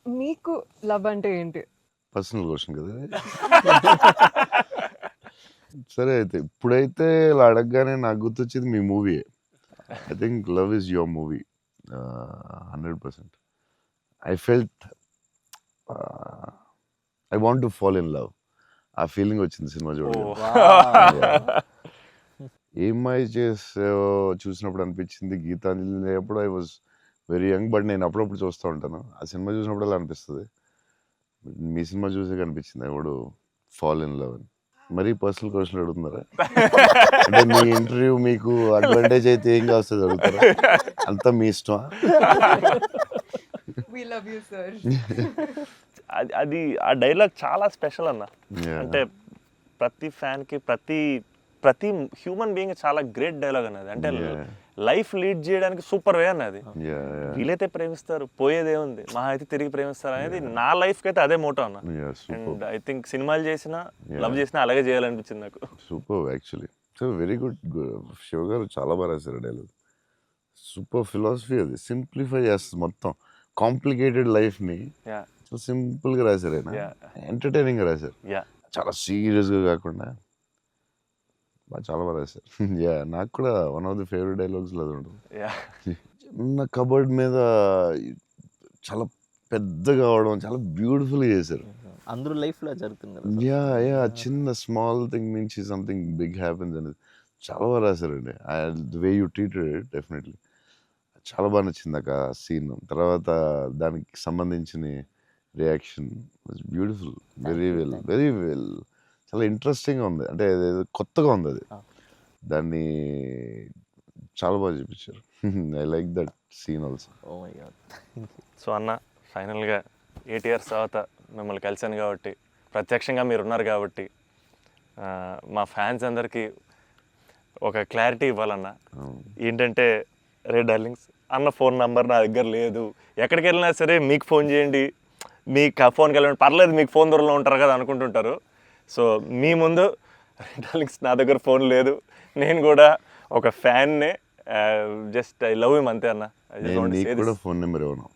మీకు లవ్ అంటే ఏంటి? పర్సనల్ క్వశ్చన్ కదా ఇది? సరే అయితే ఇప్పుడైతే ఇలా అడగగానే నాకు గుర్తొచ్చేది మీ movie. I think love is your movie 100%. I felt I want to fall in love. ఆ ఫీలింగ్ వచ్చింది సినిమా చూడగానే. ఏమై చేసావో చూసినప్పుడు అనిపించింది. గీతాంజలి అప్పుడు I was very young, but నేను అప్పుడప్పుడు చూస్తూ ఉంటాను. ఆ సినిమా చూసినప్పుడు అలా అనిపిస్తుంది. మీ సినిమా చూసే కనిపించింది I would fall in love అని. మరీ పర్సనల్ క్వశ్చన్ అడుగుతున్నారా? అంటే మీ ఇంటర్వ్యూ మీకు అడ్వాంటేజ్ అయితే ఏం కావస్తుంది అడుగుతారా? అంతా మీ ఇష్టమా? We love you, sir. అది ఆ డైలాగ్ చాలా స్పెషల్ అన్న. Yeah. అంటే ప్రతి ఫ్యాన్కి ప్రతి హ్యూమన్ బీయింగ్ చాలా గ్రేట్ డైలాగ్ అన్నది. అంటే Yeah. లైఫ్ లీడ్ చేయడానికి సూపర్ వే అన్నది. Yeah, yeah. వీలైతే ప్రేమిస్తారు, పోయేదే ఉంది, మహా అయితే తిరిగి ప్రేమిస్తారు అనేది నా లైఫ్కి అయితే అదే మోటో అన్న. Yeah, super. And I think సినిమాలు చేసినా Yeah. లవ్ చేసినా అలాగే చేయాలనిపించింది నాకు. Super actually. So very good. Shiva గారు చాలా బాగా రాశారు డైలాగ్. సూపర్ ఫిలాసఫీ అది. సింప్లిఫై చేస్తుంది మొత్తం కాంప్లికేటెడ్ లైఫ్ని. యా సో సింపుల్గా రాశారు ఆయన. Yeah. ఎంటర్టైనింగ్గా రాశారు. యా చాలా సీరియస్గా కాకుండా చాలా బాగా రాశారు. యా నాకు కూడా one of the favourite dialogues అది ఉంటుంది. యా చిన్న కబర్డ్ మీద చాలా పెద్దగా అవడం చాలా బ్యూటిఫుల్గా చేశారు. అందరూ లైఫ్లో జరుగుతుంది కదా. యా యా చిన్న స్మాల్ థింగ్ నుంచి సంథింగ్ బిగ్ హ్యాపెన్స్ అనేది చాలా బాగా రాశారండి. The way you treated it definitely చాలా బాగా నచ్చింది నాకు ఆ సీన్. తర్వాత దానికి సంబంధించిన reaction was beautiful. Very well చాలా ఇంట్రెస్టింగ్గా ఉంది. అంటే అదేదో కొత్తగా ఉంది అది. దాన్ని చాలా బాగా చూపించారు. I like that scene also. Oh my god. So అన్న ఫైనల్గా 8 years తర్వాత మిమ్మల్ని కలిశాను కాబట్టి, ప్రత్యక్షంగా మీరు ఉన్నారు కాబట్టి, మా ఫ్యాన్స్ అందరికీ ఒక క్లారిటీ ఇవ్వాలన్న. ఏంటంటే రే డార్లింగ్స్, అన్న ఫోన్ నెంబర్ నా దగ్గర లేదు, ఎక్కడికి వెళ్ళినా సరే మీకు ఫోన్ చేయండి, మీకు ఫోన్కి వెళ్ళండి, పర్లేదు మీకు ఫోన్ దూరంలో ఉంటారు కదా అనుకుంటుంటారు. సో మీ ముందు రే డార్లింగ్స్ నా దగ్గర ఫోన్ లేదు, నేను కూడా ఒక ఫ్యాన్నే, జస్ట్ ఐ లవ్ హిమ్ అంతే అన్న. నేను నీకు కూడా ఫోన్ నెంబర్ ఇవ్వను,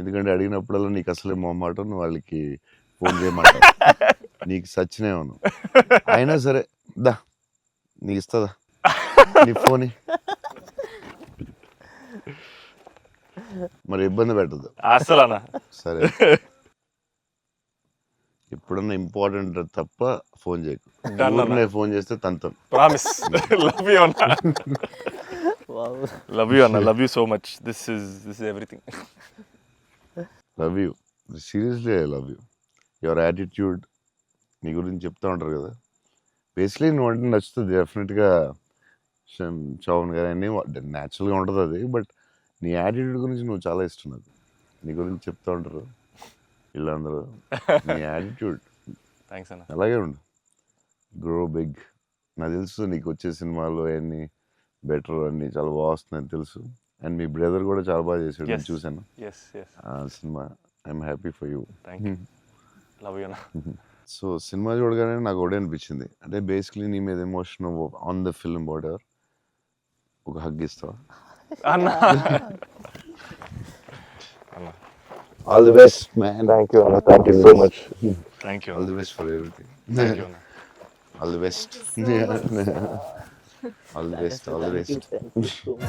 ఎందుకంటే అడిగినప్పుడల్లా నీకు అసలే మొహమాటం, నువ్వు వాళ్ళకి ఫోన్ చేయమంటావు. నీకు సచ్చినే ఇవ్వను. అయినా సరే దా నీకు ఇస్తుందా నీ ఫోన్, మరి ఇబ్బంది పెట్టద్దు అసలు అన్న. సరే. ఎప్పుడన్నా ఇంపార్టెంట్ తప్ప ఫోన్ చేయకు. Done అన్న. నేను ఫోన్ చేస్తే తంతాను. ప్రామిస్. లవ్ యూ అన్న. వావ్. లవ్ యూ అన్న, love you so much. This is everything. Love you, seriously I love you. Your attitude, నీ గురించి చెప్తా ఉంటారు కదా. బేసిక్లీ నువ్వు అంటే నచ్చుతుంది డెఫినెట్గా. చౌన్ గారు అన్నీ న్యాచురల్గా ఉంటుంది అది. బట్ నీ యాటిట్యూడ్ గురించి నువ్వు చాలా ఇష్టం నాకు. నీ గురించి చెప్తా ఉంటారు వీళ్ళందరూ. నీ యాటిట్యూడ్ థ్యాంక్స్ అన్న. అలాగే ఉండు. Grow big. నాకు తెలుసు నీకు వచ్చే సినిమాలు అవన్నీ బెటర్ అన్నీ చాలా బాగా వస్తున్నాయని తెలుసు. అండ్ మీ బ్రదర్ కూడా చాలా బాగా చేశాడు, నేను చూశాను ఎస్ ఆ సినిమా. I'm happy for you. Thank you. Love you అన్న. సో సినిమా చూడగానే నాకు ఒకటే అనిపించింది, అంటే బేసిక్లీ నీ మీద emotion on the film whatever, ఒక హగ్ ఇస్తావా? అన్న. All the best man. Thank you అన్న. Thank you so much. Thank you all the best for everything. Thank you అన్న. All the best. All the best. All the best. Thank you so much.